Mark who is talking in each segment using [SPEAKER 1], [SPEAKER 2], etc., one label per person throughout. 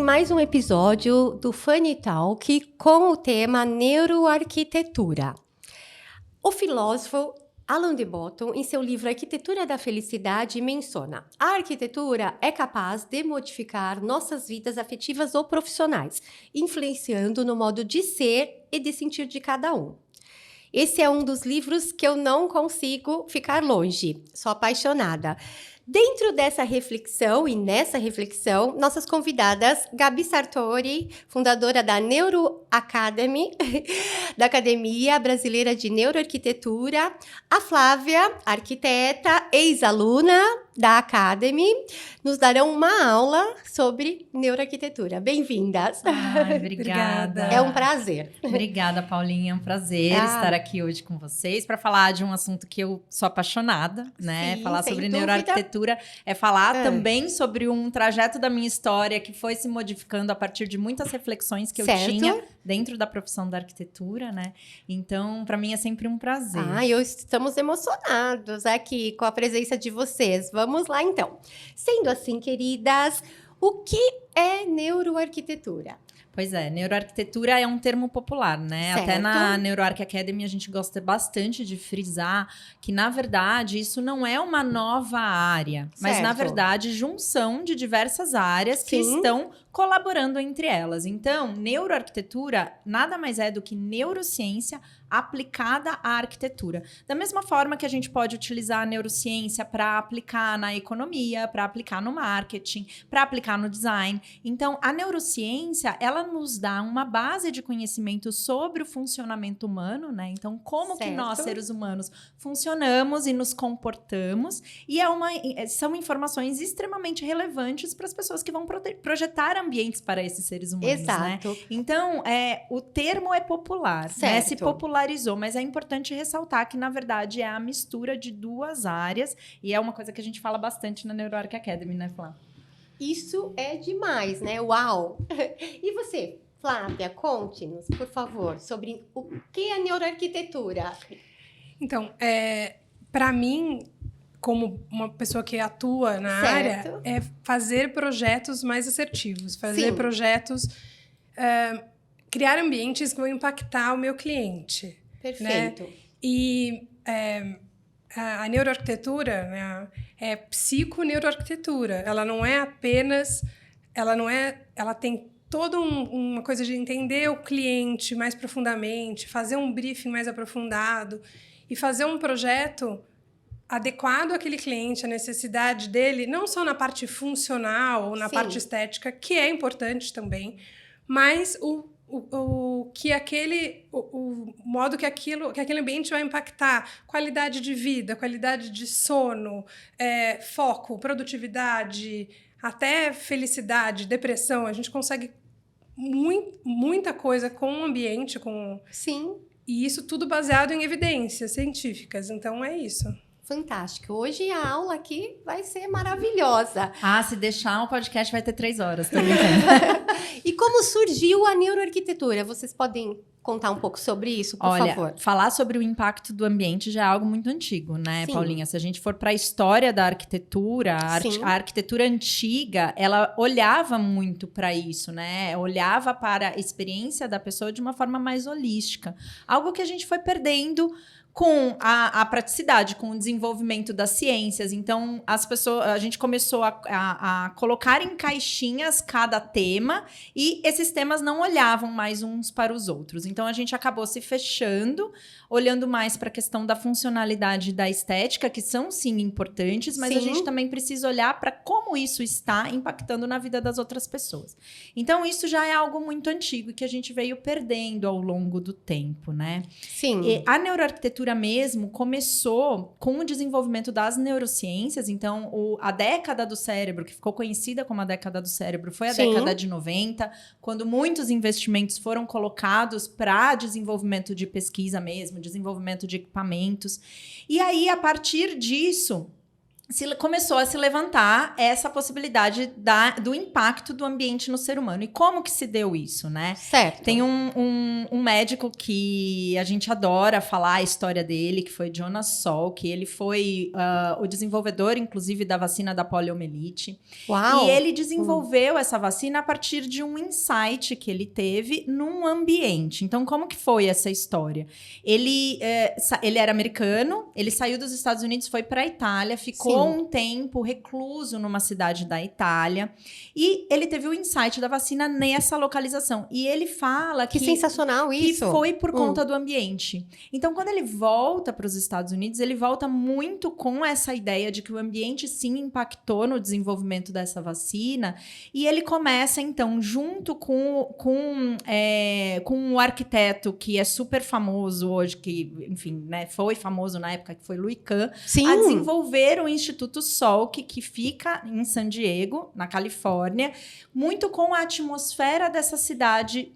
[SPEAKER 1] mais um episódio do Funny Talk com o tema neuroarquitetura. O filósofo Alain de Botton, em seu livro Arquitetura da Felicidade, menciona: a arquitetura é capaz de modificar nossas vidas afetivas ou profissionais, influenciando no modo de ser e de sentir de cada um. Esse é um dos livros que eu não consigo ficar longe, sou apaixonada. Dentro dessa reflexão e nessa reflexão, nossas convidadas, Gabi Sartori, fundadora da Neuro Academy, da Academia Brasileira de Neuroarquitetura, a Flávia, arquiteta, ex-aluna da Academy, nos darão uma aula sobre neuroarquitetura. Bem-vindas.
[SPEAKER 2] Ai, obrigada.
[SPEAKER 1] É um prazer.
[SPEAKER 2] Obrigada, Paulinha. É um prazer estar aqui hoje com vocês para falar de um assunto que eu sou apaixonada, né?
[SPEAKER 1] Sim,
[SPEAKER 2] falar
[SPEAKER 1] sem
[SPEAKER 2] sobre
[SPEAKER 1] dúvida.
[SPEAKER 2] neuroarquitetura é falar também sobre um trajeto da minha história que foi se modificando a partir de muitas reflexões que eu tinha dentro da profissão da arquitetura, né? Então, para mim é sempre um prazer.
[SPEAKER 1] Estamos emocionados aqui com a presença de vocês. Vamos lá, então. Sendo assim, queridas, o que é neuroarquitetura?
[SPEAKER 2] Pois é, neuroarquitetura é um termo popular, né?
[SPEAKER 1] Certo.
[SPEAKER 2] Até na Neuroarch Academy a gente gosta bastante de frisar que, na verdade, isso não é uma nova área, mas, na verdade, junção de diversas áreas que estão colaborando entre elas. Então, neuroarquitetura nada mais é do que neurociência aplicada à arquitetura. Da mesma forma que a gente pode utilizar a neurociência para aplicar na economia, para aplicar no marketing, para aplicar no design. Então, a neurociência, ela nos dá uma base de conhecimento sobre o funcionamento humano, né? Então, como que nós, seres humanos, funcionamos e nos comportamos. E são informações extremamente relevantes para as pessoas que vão projetar ambientes para esses seres humanos,
[SPEAKER 1] Exato.
[SPEAKER 2] né? Então, o termo é popular, né? Se popularizou, mas é importante ressaltar que, na verdade, é a mistura de duas áreas e é uma coisa que a gente fala bastante na Neuroarch Academy, né, Flá?
[SPEAKER 1] Isso é demais, né? Uau! E você, Flávia, conte-nos, por favor, sobre o que é neuroarquitetura.
[SPEAKER 3] Então, para mim, como uma pessoa que atua na área, é fazer projetos mais assertivos, fazer projetos, criar ambientes que vão impactar o meu cliente.
[SPEAKER 1] Perfeito.
[SPEAKER 3] Né? E a neuroarquitetura, né, é psiconeuroarquitetura. Ela não é apenas... Ela tem toda uma coisa de entender o cliente mais profundamente, fazer um briefing mais aprofundado e fazer um projeto adequado àquele cliente, à necessidade dele, não só na parte funcional ou na parte estética, que é importante também, mas o modo que aquele ambiente vai impactar qualidade de vida, qualidade de sono, foco, produtividade, até felicidade, depressão. A gente consegue muita coisa com o ambiente, e isso tudo baseado em evidências científicas. Então, é isso.
[SPEAKER 1] Fantástico. Hoje a aula aqui vai ser maravilhosa.
[SPEAKER 2] Se deixar, o podcast vai ter 3 horas também.
[SPEAKER 1] E como surgiu a neuroarquitetura? Vocês podem contar um pouco sobre isso, por favor?
[SPEAKER 2] Falar sobre o impacto do ambiente já é algo muito antigo, né, Paulinha? Se a gente for para a história da arquitetura, a arquitetura antiga, ela olhava muito para isso, né? Olhava para a experiência da pessoa de uma forma mais holística. Algo que a gente foi perdendo com a praticidade, com o desenvolvimento das ciências. Então, a gente começou a colocar em caixinhas cada tema e esses temas não olhavam mais uns para os outros. Então, a gente acabou se fechando, olhando mais para a questão da funcionalidade e da estética, que são, sim, importantes, mas a gente também precisa olhar para como isso está impactando na vida das outras pessoas. Então, isso já é algo muito antigo que a gente veio perdendo ao longo do tempo, né?
[SPEAKER 1] Sim.
[SPEAKER 2] E a neuroarquitetura mesmo começou com o desenvolvimento das neurociências. Então, a década do cérebro, que ficou conhecida como a década do cérebro, foi a década de 90, quando muitos investimentos foram colocados para desenvolvimento de pesquisa mesmo, desenvolvimento de equipamentos. E aí, a partir disso, começou a se levantar essa possibilidade do impacto do ambiente no ser humano. E como que se deu isso, né?
[SPEAKER 1] Certo.
[SPEAKER 2] Tem um médico que a gente adora falar a história dele, que foi Jonas Salk, que ele foi o desenvolvedor, inclusive, da vacina da poliomielite.
[SPEAKER 1] Uau!
[SPEAKER 2] E ele desenvolveu essa vacina a partir de um insight que ele teve num ambiente. Então, como que foi essa história? Ele era americano, ele saiu dos Estados Unidos, foi para a Itália, ficou um tempo recluso numa cidade da Itália e ele teve o insight da vacina nessa localização. E ele fala que
[SPEAKER 1] sensacional isso!
[SPEAKER 2] Que foi por conta do ambiente. Então, quando ele volta para os Estados Unidos, ele volta muito com essa ideia de que o ambiente sim impactou no desenvolvimento dessa vacina e ele começa, então, junto com um arquiteto que é super famoso hoje, que, enfim, né, foi famoso na época, que foi Louis Kahn, a desenvolver o Instituto Salk, que fica em San Diego, na Califórnia, muito com a atmosfera dessa cidade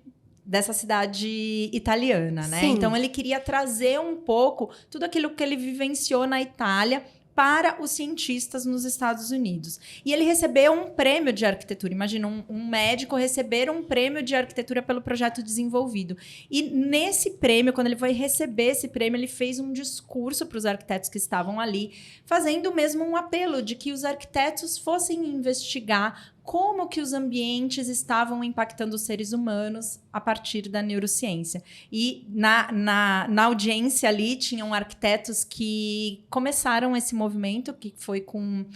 [SPEAKER 2] italiana, né?
[SPEAKER 1] Sim.
[SPEAKER 2] Então, ele queria trazer um pouco tudo aquilo que ele vivenciou na Itália para os cientistas nos Estados Unidos. E ele recebeu um prêmio de arquitetura. Imagina, um médico receber um prêmio de arquitetura pelo projeto desenvolvido. E nesse prêmio, quando ele foi receber esse prêmio, ele fez um discurso para os arquitetos que estavam ali, fazendo mesmo um apelo de que os arquitetos fossem investigar como que os ambientes estavam impactando os seres humanos a partir da neurociência. E na audiência ali tinham arquitetos que começaram esse movimento, que foi com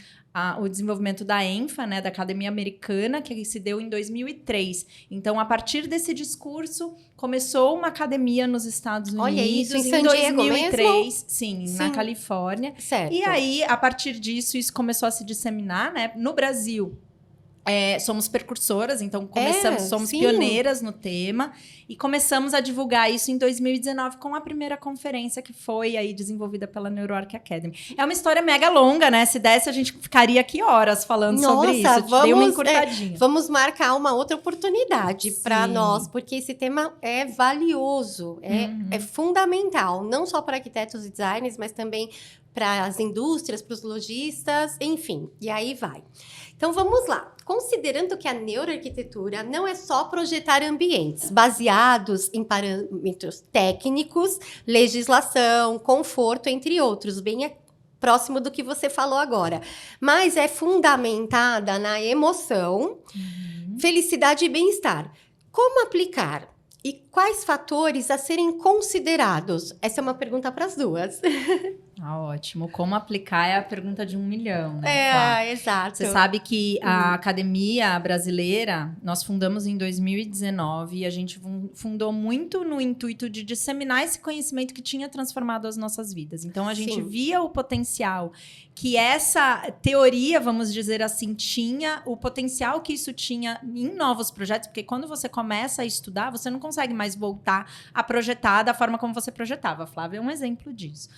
[SPEAKER 2] o desenvolvimento da ENFA, né, da Academia Americana, que se deu em 2003. Então, a partir desse discurso, começou uma academia nos Estados Unidos.
[SPEAKER 1] Olha isso, em San
[SPEAKER 2] Diego
[SPEAKER 1] 2003,
[SPEAKER 2] mesmo? Sim, na Califórnia.
[SPEAKER 1] Certo.
[SPEAKER 2] E aí, a partir disso, isso começou a se disseminar, né? No Brasil, somos precursoras, então somos pioneiras no tema e começamos a divulgar isso em 2019 com a primeira conferência que foi aí desenvolvida pela NeuroArc Academy. É uma história mega longa, né? Se desse, a gente ficaria aqui horas falando sobre isso. Eu dei uma encurtadinha.
[SPEAKER 1] Vamos marcar uma outra oportunidade para nós, porque esse tema é valioso, é fundamental, não só para arquitetos e designers, mas também para as indústrias, para os lojistas, enfim, e aí vai. Então, vamos lá. Considerando que a neuroarquitetura não é só projetar ambientes baseados em parâmetros técnicos, legislação, conforto, entre outros, bem próximo do que você falou agora, mas é fundamentada na emoção, felicidade e bem-estar. Como aplicar? E quais fatores a serem considerados? Essa é uma pergunta para as duas.
[SPEAKER 2] Ótimo. Como aplicar é a pergunta de 1 milhão, né?
[SPEAKER 1] Exato.
[SPEAKER 2] Você sabe que a Academia Brasileira, nós fundamos em 2019 e a gente fundou muito no intuito de disseminar esse conhecimento que tinha transformado as nossas vidas. Então, a gente via o potencial que essa teoria, vamos dizer assim, tinha, o potencial que isso tinha em novos projetos, porque quando você começa a estudar, você não consegue mais voltar a projetar da forma como você projetava. A Flávia é um exemplo disso.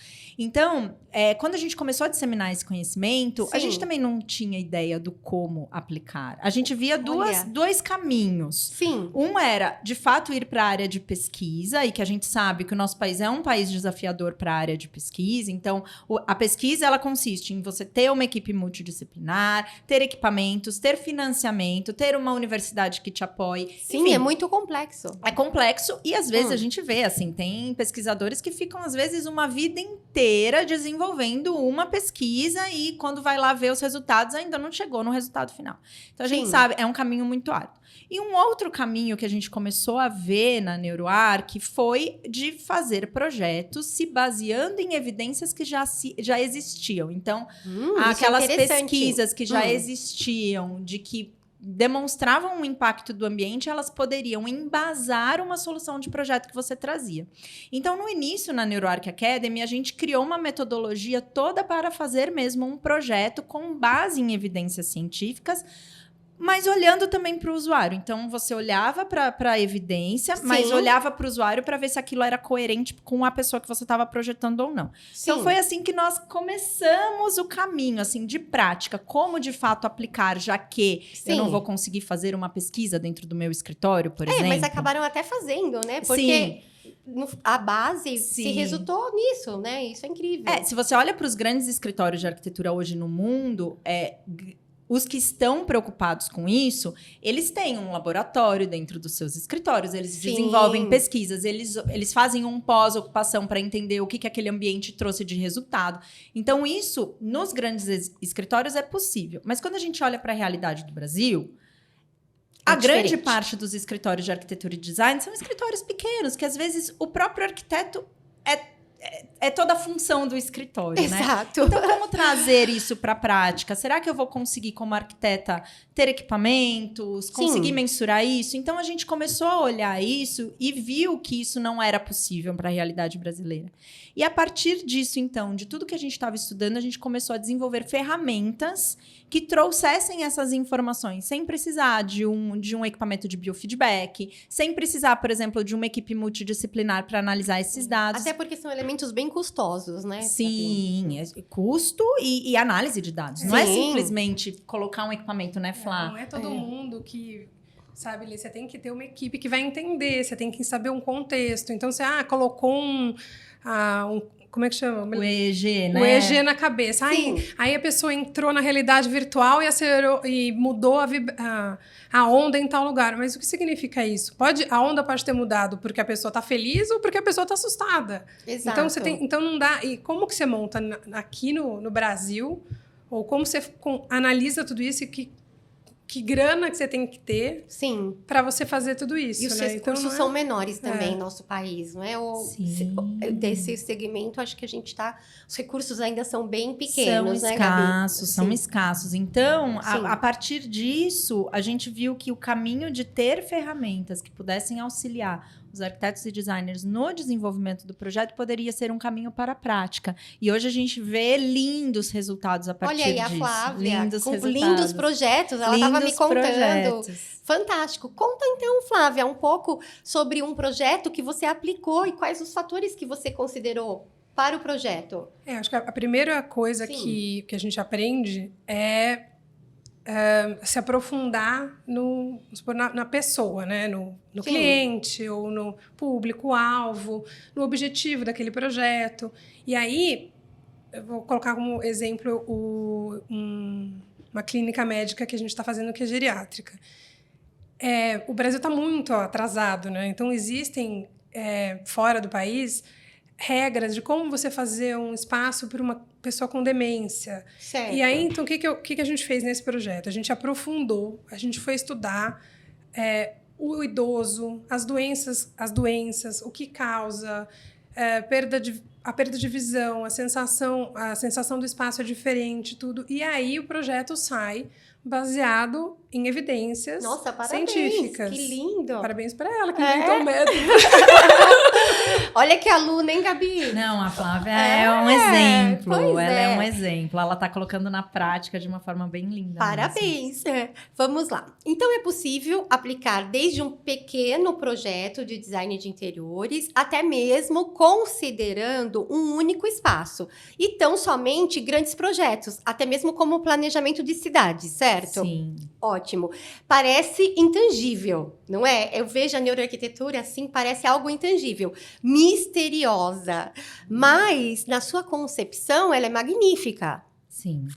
[SPEAKER 2] Então, quando a gente começou a disseminar esse conhecimento, a gente também não tinha ideia do como aplicar. A gente via dois caminhos.
[SPEAKER 1] Sim.
[SPEAKER 2] Um era, de fato, ir para a área de pesquisa, e que a gente sabe que o nosso país é um país desafiador para a área de pesquisa. Então, a pesquisa, ela consiste em você ter uma equipe multidisciplinar, ter equipamentos, ter financiamento, ter uma universidade que te apoie.
[SPEAKER 1] Sim,
[SPEAKER 2] enfim,
[SPEAKER 1] é muito complexo.
[SPEAKER 2] É complexo e, às vezes, a gente vê, assim, tem pesquisadores que ficam, às vezes, uma vida inteira desenvolvendo uma pesquisa e, quando vai lá ver os resultados, ainda não chegou no resultado final. Então, a gente sabe, é um caminho muito árduo. E um outro caminho que a gente começou a ver na NeuroArc foi de fazer projetos se baseando em evidências que já existiam. Então, aquelas pesquisas que já existiam, de que demonstravam o impacto do ambiente, elas poderiam embasar uma solução de projeto que você trazia. Então, no início, na NeuroArc Academy, a gente criou uma metodologia toda para fazer mesmo um projeto com base em evidências científicas, mas olhando também para o usuário. Então, você olhava para a evidência, mas olhava para o usuário para ver se aquilo era coerente com a pessoa que você estava projetando ou não. Sim. Então, foi assim que nós começamos o caminho, assim, de prática. Como, de fato, aplicar, já que eu não vou conseguir fazer uma pesquisa dentro do meu escritório, por exemplo.
[SPEAKER 1] Mas acabaram até fazendo, né? Porque a base se resultou nisso, né? Isso é incrível.
[SPEAKER 2] Se você olha para os grandes escritórios de arquitetura hoje no mundo, os que estão preocupados com isso, eles têm um laboratório dentro dos seus escritórios, eles desenvolvem pesquisas, eles fazem um pós-ocupação para entender o que aquele ambiente trouxe de resultado. Então, isso, nos grandes escritórios, é possível. Mas quando a gente olha para a realidade do Brasil, a grande parte dos escritórios de arquitetura e design são escritórios pequenos, que às vezes o próprio arquiteto é toda a função do escritório,
[SPEAKER 1] Exato.
[SPEAKER 2] Né? Então, como trazer isso para a prática? Será que eu vou conseguir, como arquiteta, ter equipamentos, conseguir mensurar isso? Então, a gente começou a olhar isso e viu que isso não era possível para a realidade brasileira. E a partir disso, então, de tudo que a gente estava estudando, a gente começou a desenvolver ferramentas que trouxessem essas informações, sem precisar de um equipamento de biofeedback, sem precisar, por exemplo, de uma equipe multidisciplinar para analisar esses dados.
[SPEAKER 1] Até porque são elementos bem custosos, né?
[SPEAKER 2] Sim, custo e análise de dados. Não é simplesmente colocar um equipamento, né, Flá?
[SPEAKER 3] Não é todo mundo que... Sabe, Lê, você tem que ter uma equipe que vai entender, você tem que saber um contexto. Então, você colocou como é que chama?
[SPEAKER 2] O EEG, né?
[SPEAKER 3] O EEG na cabeça. Aí a pessoa entrou na realidade virtual e acelerou e mudou a onda em tal lugar. Mas o que significa isso? A onda pode ter mudado porque a pessoa está feliz ou porque a pessoa está assustada.
[SPEAKER 1] Exato.
[SPEAKER 3] Então não dá. E como que você monta aqui no Brasil? Ou como você analisa tudo isso e que grana que você tem que ter para você fazer tudo isso,
[SPEAKER 1] e os
[SPEAKER 3] né?
[SPEAKER 1] recursos são menores também no nosso país, não é? Desse segmento, acho que a gente os recursos ainda são bem pequenos,
[SPEAKER 2] são
[SPEAKER 1] né, Gabi?
[SPEAKER 2] São escassos. Então, a partir disso, a gente viu que o caminho de ter ferramentas que pudessem auxiliar os arquitetos e designers no desenvolvimento do projeto poderia ser um caminho para a prática. E hoje a gente vê lindos resultados a partir disso.
[SPEAKER 1] Olha aí a Flávia, com
[SPEAKER 2] resultados.
[SPEAKER 1] Lindos projetos, ela estava me contando. Projetos. Fantástico. Conta então, Flávia, um pouco sobre um projeto que você aplicou e quais os fatores que você considerou para o projeto.
[SPEAKER 3] Acho que a primeira coisa que a gente aprende é se aprofundar na pessoa, né? no cliente ou no público-alvo, no objetivo daquele projeto. E aí, eu vou colocar como exemplo uma clínica médica que a gente está fazendo, que é geriátrica. O Brasil está muito atrasado, né? Então, existem, fora do país, regras de como você fazer um espaço para uma pessoa com demência.
[SPEAKER 1] Certo.
[SPEAKER 3] E aí, então, o que a gente fez nesse projeto? A gente aprofundou, a gente foi estudar o idoso, as doenças, o que causa, a perda de visão, a sensação do espaço é diferente, tudo. E aí, o projeto sai baseado em evidências científicas.
[SPEAKER 1] Que lindo!
[SPEAKER 3] Parabéns para ela, que inventou o método.
[SPEAKER 1] Olha que aluna, hein, Gabi?
[SPEAKER 2] Não, a Flávia é um exemplo. Ela é um exemplo. Ela está colocando na prática de uma forma bem linda.
[SPEAKER 1] Parabéns! Vamos lá. Então, é possível aplicar desde um pequeno projeto de design de interiores até mesmo considerando um único espaço. E tão somente grandes projetos, até mesmo como o planejamento de cidades, certo?
[SPEAKER 2] Sim.
[SPEAKER 1] Ótimo. Parece intangível, não é? Eu vejo a neuroarquitetura assim, parece algo intangível, misteriosa. Mas, na sua concepção, ela é magnífica.
[SPEAKER 2] Sim,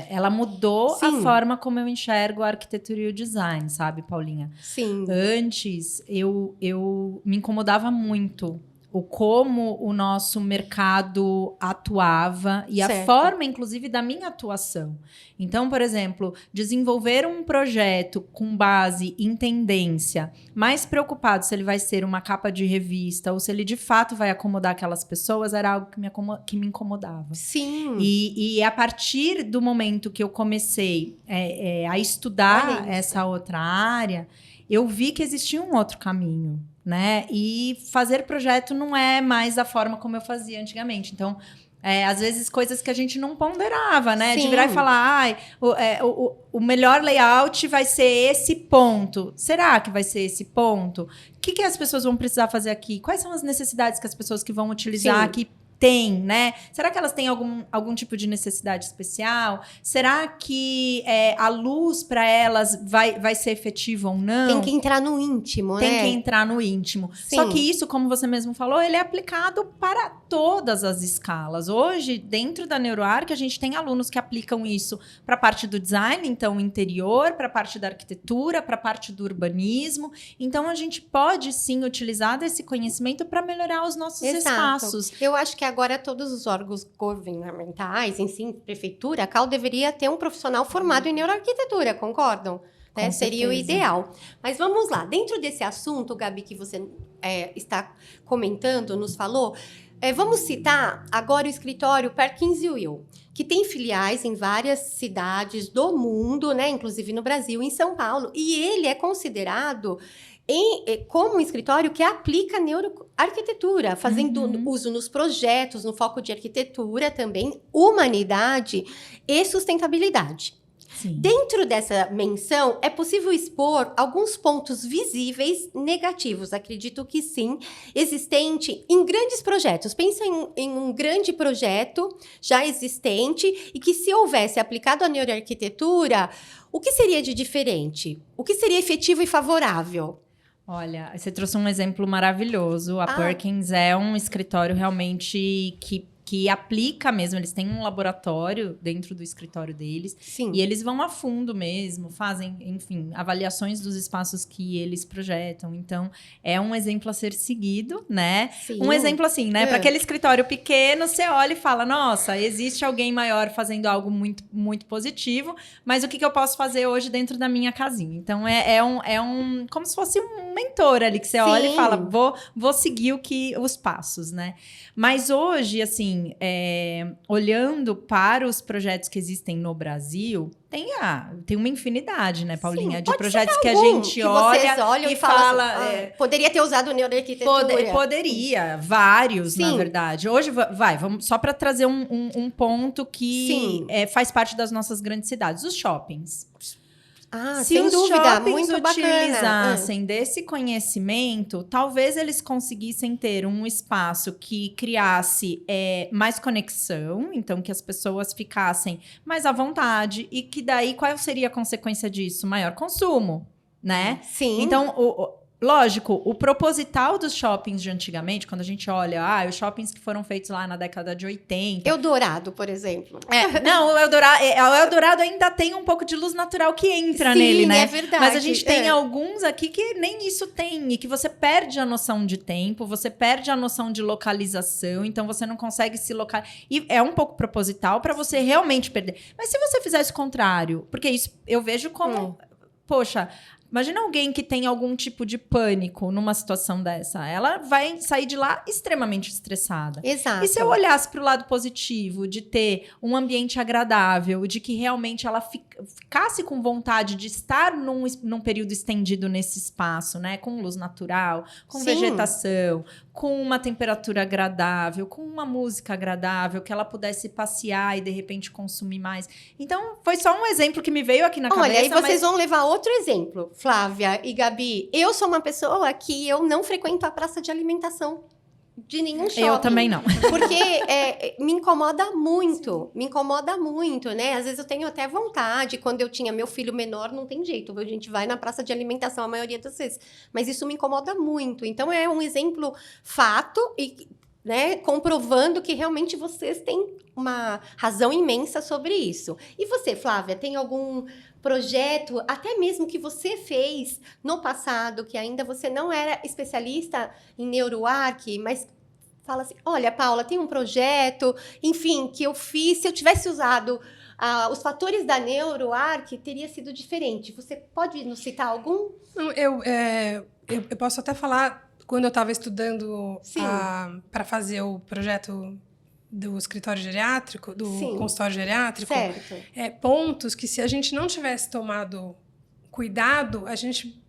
[SPEAKER 2] ela mudou a forma como eu enxergo a arquitetura e o design, sabe, Paulinha?
[SPEAKER 1] Sim.
[SPEAKER 2] Antes, eu me incomodava muito como o nosso mercado atuava e a forma, inclusive, da minha atuação. Então, por exemplo, desenvolver um projeto com base em tendência, mais preocupado se ele vai ser uma capa de revista ou se ele, de fato, vai acomodar aquelas pessoas, era algo que me incomodava.
[SPEAKER 1] Sim.
[SPEAKER 2] E a partir do momento que eu comecei a estudar essa outra área, eu vi que existia um outro caminho, né? E fazer projeto não é mais da forma como eu fazia antigamente. Então, às vezes, coisas que a gente não ponderava, né?
[SPEAKER 1] Sim.
[SPEAKER 2] De virar e falar, o melhor layout vai ser esse ponto. Será que vai ser esse ponto? O que as pessoas vão precisar fazer aqui? Quais são as necessidades que as pessoas que vão utilizar aqui têm, né? Será que elas têm algum tipo de necessidade especial? Será que a luz para elas vai ser efetiva ou não?
[SPEAKER 1] Tem que entrar no íntimo, né?
[SPEAKER 2] Tem que entrar no íntimo.
[SPEAKER 1] Sim.
[SPEAKER 2] Só que isso, como você mesmo falou, ele é aplicado para todas as escalas. Hoje, dentro da NeuroArc, a gente tem alunos que aplicam isso para a parte do design, então interior, para a parte da arquitetura, para a parte do urbanismo. Então, a gente pode sim utilizar desse conhecimento para melhorar os nossos espaços.
[SPEAKER 1] Eu acho que agora todos os órgãos governamentais, em si, prefeitura, a CAL deveria ter um profissional formado em neuroarquitetura, concordam? Né? Seria o ideal. Mas vamos lá. Dentro desse assunto, Gabi, que você está comentando, nos falou, vamos citar agora o escritório Perkins Will, que tem filiais em várias cidades do mundo, né? Inclusive no Brasil, em São Paulo. E ele é considerado como um escritório que aplica neuroarquitetura, fazendo uso nos projetos, no foco de arquitetura também, humanidade e sustentabilidade.
[SPEAKER 2] Sim.
[SPEAKER 1] Dentro dessa menção, é possível expor alguns pontos visíveis negativos, acredito que sim, existente em grandes projetos. Pensa em um grande projeto já existente e que, se houvesse aplicado a neuroarquitetura, o que seria de diferente? O que seria efetivo e favorável?
[SPEAKER 2] Olha, você trouxe um exemplo maravilhoso. A Perkins é um escritório realmente que aplica mesmo, eles têm um laboratório dentro do escritório deles.
[SPEAKER 1] Sim.
[SPEAKER 2] E eles vão a fundo mesmo, fazem, enfim, avaliações dos espaços que eles projetam. Então, é um exemplo a ser seguido, né?
[SPEAKER 1] Sim.
[SPEAKER 2] Um exemplo assim, né? Para aquele escritório pequeno, você olha e fala, nossa, existe alguém maior fazendo algo muito, muito positivo, mas o que eu posso fazer hoje dentro da minha casinha? Então, é um como se fosse um mentor ali, que você olha e fala, vou seguir os passos, né? Mas hoje, assim, olhando para os projetos que existem no Brasil, tem uma infinidade, né, Paulinha?
[SPEAKER 1] Sim,
[SPEAKER 2] de projetos que a
[SPEAKER 1] algum
[SPEAKER 2] gente
[SPEAKER 1] que
[SPEAKER 2] olha
[SPEAKER 1] e
[SPEAKER 2] fala...
[SPEAKER 1] assim, poderia ter usado neuroarquitetura.
[SPEAKER 2] Poderia, vários,
[SPEAKER 1] Sim.
[SPEAKER 2] na verdade. Hoje, vamos só para trazer um ponto que faz parte das nossas grandes cidades, os shoppings. Se
[SPEAKER 1] sem
[SPEAKER 2] os
[SPEAKER 1] dúvida,
[SPEAKER 2] shoppings
[SPEAKER 1] muito
[SPEAKER 2] utilizassem desse conhecimento, talvez eles conseguissem ter um espaço que criasse mais conexão, então que as pessoas ficassem mais à vontade, e que daí qual seria a consequência disso? Maior consumo, né?
[SPEAKER 1] Sim.
[SPEAKER 2] Então, lógico, o proposital dos shoppings de antigamente, quando a gente olha, os shoppings que foram feitos lá na década de 80.
[SPEAKER 1] Eldorado, por exemplo.
[SPEAKER 2] Não, o Eldorado ainda tem um pouco de luz natural que entra nele, né?
[SPEAKER 1] É verdade.
[SPEAKER 2] Mas a gente tem alguns aqui que nem isso tem, e que você perde a noção de tempo, você perde a noção de localização, então você não consegue se localizar. E é um pouco proposital para você realmente perder. Mas se você fizesse o contrário, porque isso eu vejo como, poxa, imagina alguém que tem algum tipo de pânico numa situação dessa. Ela vai sair de lá extremamente estressada.
[SPEAKER 1] Exato.
[SPEAKER 2] E se eu olhasse para o lado positivo, de ter um ambiente agradável, de que realmente ela ficasse com vontade de estar num período estendido nesse espaço, né? Com luz natural, com vegetação, com uma temperatura agradável, com uma música agradável, que ela pudesse passear e, de repente, consumir mais. Então, foi só um exemplo que me veio aqui na cabeça.
[SPEAKER 1] Olha, e vocês vão levar outro exemplo, Flávia e Gabi. Eu sou uma pessoa que eu não frequento a praça de alimentação de nenhum shopping.
[SPEAKER 2] Eu também não.
[SPEAKER 1] Porque me incomoda muito. Me incomoda muito, né? Às vezes eu tenho até vontade. Quando eu tinha meu filho menor, não tem jeito. A gente vai na praça de alimentação a maioria das vezes. Mas isso me incomoda muito. Então, é um exemplo fato e, né, comprovando que realmente vocês têm uma razão imensa sobre isso. E você, Flávia, tem algum projeto, até mesmo que você fez no passado, que ainda você não era especialista em NeuroArc, mas fala assim, olha, Paula, tem um projeto, enfim, que eu fiz, se eu tivesse usado os fatores da NeuroArc, teria sido diferente. Você pode nos citar algum?
[SPEAKER 3] Eu posso até falar, quando eu estava estudando para fazer o projeto do escritório geriátrico, do consultório geriátrico, pontos que, se a gente não tivesse tomado cuidado, a gente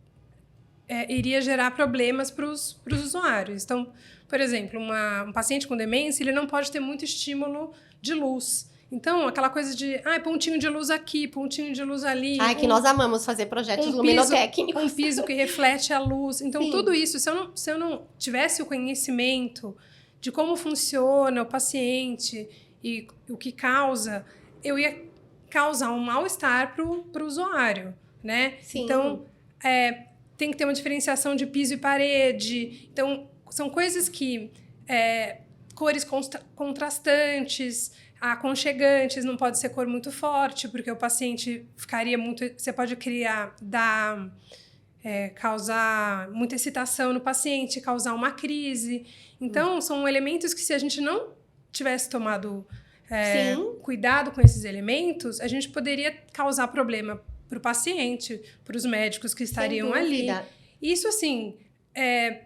[SPEAKER 3] iria gerar problemas para os usuários. Então, por exemplo, um paciente com demência, ele não pode ter muito estímulo de luz. Então, aquela coisa de, pontinho de luz aqui, pontinho de luz ali.
[SPEAKER 1] Que nós amamos fazer projetos luminotécnicos.
[SPEAKER 3] Um piso que reflete a luz. Então, tudo isso, se eu não tivesse o conhecimento de como funciona o paciente e o que causa, eu ia causar um mal-estar para o usuário, né?
[SPEAKER 1] Sim.
[SPEAKER 3] Então, tem que ter uma diferenciação de piso e parede. Então, são coisas que... cores contrastantes, aconchegantes, não pode ser cor muito forte, porque o paciente ficaria muito... Você pode causar muita excitação no paciente, causar uma crise. Então, são elementos que, se a gente não tivesse tomado cuidado com esses elementos, a gente poderia causar problema para o paciente, para os médicos que estariam ali. Isso, assim,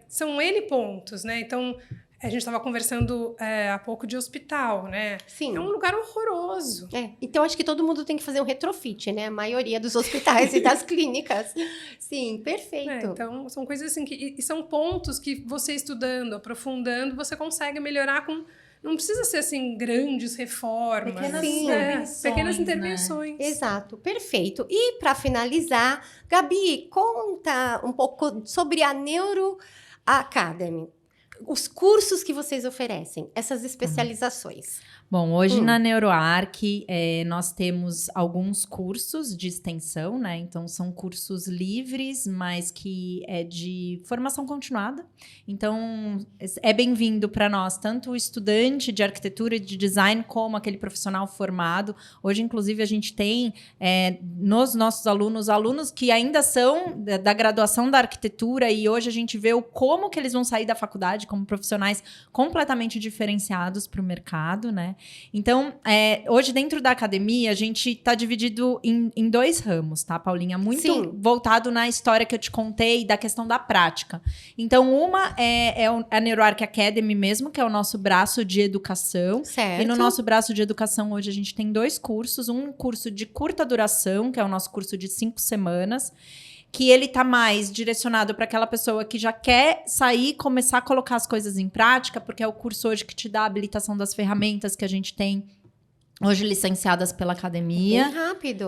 [SPEAKER 3] são N pontos, né? Então, a gente estava conversando há pouco de hospital, né?
[SPEAKER 1] Sim.
[SPEAKER 3] É um lugar horroroso.
[SPEAKER 1] Então, acho que todo mundo tem que fazer um retrofit, né? A maioria dos hospitais e das clínicas. Sim, perfeito.
[SPEAKER 3] Então, são coisas assim e são pontos que você estudando, aprofundando, você consegue melhorar com... Não precisa ser, assim, grandes reformas.
[SPEAKER 2] Pequenas
[SPEAKER 3] intervenções.
[SPEAKER 1] Né? Exato, perfeito. E, para finalizar, Gabi, conta um pouco sobre a Neuro Academy. Os cursos que vocês oferecem, essas especializações.
[SPEAKER 2] Bom, hoje na NeuroArc, nós temos alguns cursos de extensão, né? Então, são cursos livres, mas que é de formação continuada. Então, é bem-vindo para nós, tanto o estudante de arquitetura e de design, como aquele profissional formado. Hoje, inclusive, a gente tem nos nossos alunos que ainda são da graduação da arquitetura, e hoje a gente vê como que eles vão sair da faculdade como profissionais completamente diferenciados para o mercado, né? Então, hoje dentro da academia, a gente está dividido em 2 ramos, tá, Paulinha? Muito voltado na história que eu te contei da questão da prática. Então, uma é a NeuroArc Academy mesmo, que é o nosso braço de educação.
[SPEAKER 1] Certo.
[SPEAKER 2] E no nosso braço de educação, hoje, a gente tem 2 cursos. Um curso de curta duração, que é o nosso curso de 5 semanas, que ele tá mais direcionado para aquela pessoa que já quer sair e começar a colocar as coisas em prática, porque é o curso hoje que te dá a habilitação das ferramentas que a gente tem hoje licenciadas pela academia.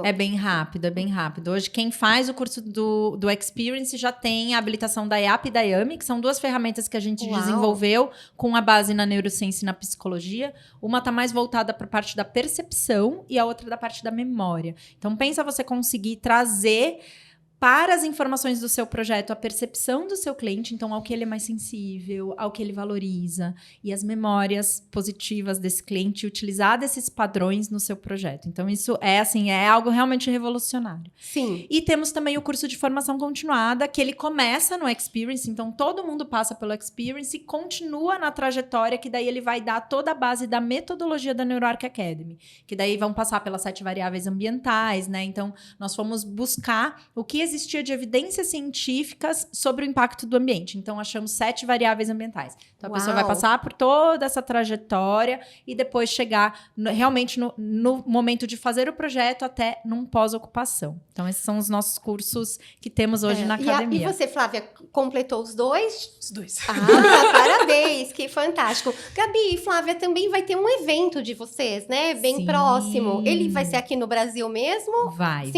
[SPEAKER 1] É bem
[SPEAKER 2] rápido. Hoje, quem faz o curso do Experience já tem a habilitação da EAP e da YAMI, que são 2 ferramentas que a gente desenvolveu com a base na neurociência e na psicologia. Uma tá mais voltada para a parte da percepção e a outra da parte da memória. Então, pensa você conseguir trazer para as informações do seu projeto, a percepção do seu cliente, então ao que ele é mais sensível, ao que ele valoriza, e as memórias positivas desse cliente, utilizar desses padrões no seu projeto. Então isso é algo realmente revolucionário.
[SPEAKER 1] Sim.
[SPEAKER 2] E temos também o curso de formação continuada, que ele começa no Experience, então todo mundo passa pelo Experience e continua na trajetória, que daí ele vai dar toda a base da metodologia da NeuroArc Academy, que daí vão passar pelas 7 variáveis ambientais, né? Então nós fomos buscar o que existia de evidências científicas sobre o impacto do ambiente. Então, achamos 7 variáveis ambientais. Então, a pessoa vai passar por toda essa trajetória e depois chegar realmente no momento de fazer o projeto até num pós-ocupação. Então, esses são os nossos cursos que temos hoje na academia.
[SPEAKER 1] E você, Flávia, completou os 2?
[SPEAKER 3] Os 2.
[SPEAKER 1] Parabéns, que fantástico. Gabi e Flávia, também vai ter um evento de vocês, né? Bem próximo. Ele vai ser aqui no Brasil mesmo?
[SPEAKER 2] Vai.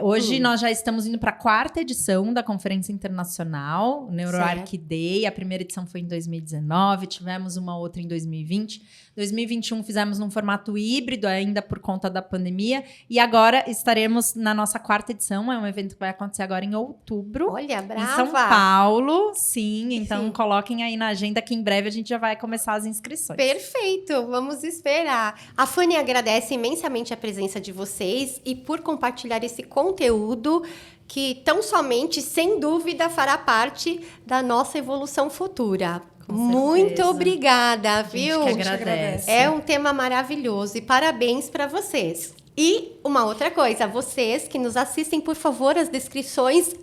[SPEAKER 2] Hoje nós já estamos indo para a 4ª edição da Conferência Internacional, NeuroArc Day. A primeira edição foi em 2019, tivemos uma outra em 2020. 2021 fizemos num formato híbrido, ainda por conta da pandemia. E agora estaremos na nossa 4ª edição. É um evento que vai acontecer agora em outubro.
[SPEAKER 1] Olha, brava!
[SPEAKER 2] Em São Paulo, sim. Então, coloquem aí na agenda que em breve a gente já vai começar as inscrições.
[SPEAKER 1] Perfeito, vamos esperar. A Fanny agradece imensamente a presença de vocês e por compartilhar esse conteúdo que tão somente, sem dúvida, fará parte da nossa evolução futura. Muito obrigada, viu?
[SPEAKER 2] A gente que agradece.
[SPEAKER 1] É um tema maravilhoso e parabéns para vocês. E uma outra coisa, vocês que nos assistem, por favor, as descrições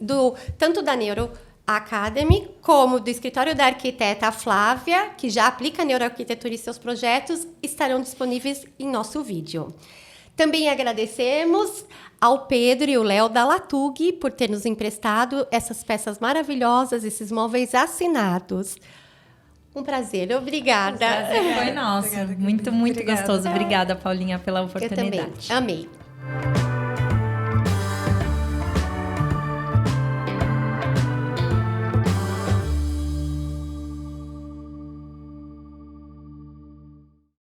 [SPEAKER 1] tanto da Neuro Academy, como do escritório da arquiteta Flávia, que já aplica neuroarquitetura em seus projetos, estarão disponíveis em nosso vídeo. Também agradecemos ao Pedro e o Léo da Latug por ter nos emprestado essas peças maravilhosas, esses móveis assinados. Um prazer, obrigada.
[SPEAKER 2] O prazer foi nosso. Muito
[SPEAKER 3] Obrigada.
[SPEAKER 2] gostoso. Obrigada, Paulinha, pela oportunidade.
[SPEAKER 1] Eu também, amei.